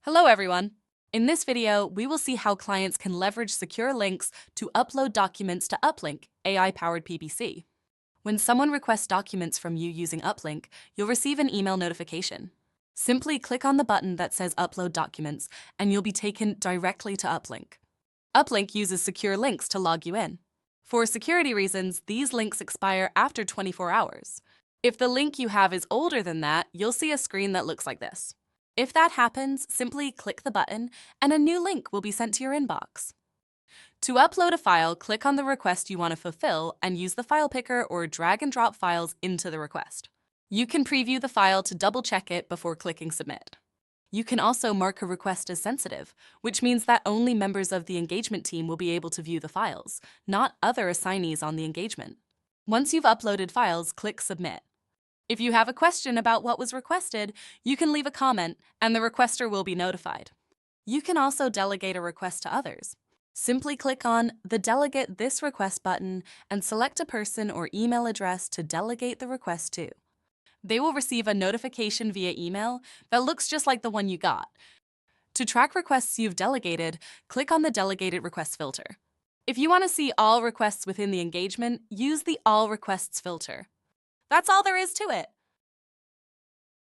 Hello, everyone. In this video, we will see how clients can leverage secure links to upload documents to UpLink, AI-powered PPC. When someone requests documents from you using UpLink, you'll receive an email notification. Simply click on the button that says Upload Documents, and you'll be taken directly to UpLink. UpLink uses secure links to log you in. For security reasons, these links expire after 24 hours. If the link you have is older than that, you'll see a screen that looks like this. If that happens, simply click the button and a new link will be sent to your inbox. To upload a file, click on the request you want to fulfill and use the file picker or drag and drop files into the request. You can preview the file to double-check it before clicking Submit. You can also mark a request as sensitive, which means that only members of the engagement team will be able to view the files, not other assignees on the engagement. Once you've uploaded files, click Submit. If you have a question about what was requested, you can leave a comment and the requester will be notified. You can also delegate a request to others. Simply click on the Delegate this request button and select a person or email address to delegate the request to. They will receive a notification via email that looks just like the one you got. To track requests you've delegated, click on the Delegated Request filter. If you want to see all requests within the engagement, use the All Requests filter. That's all there is to it.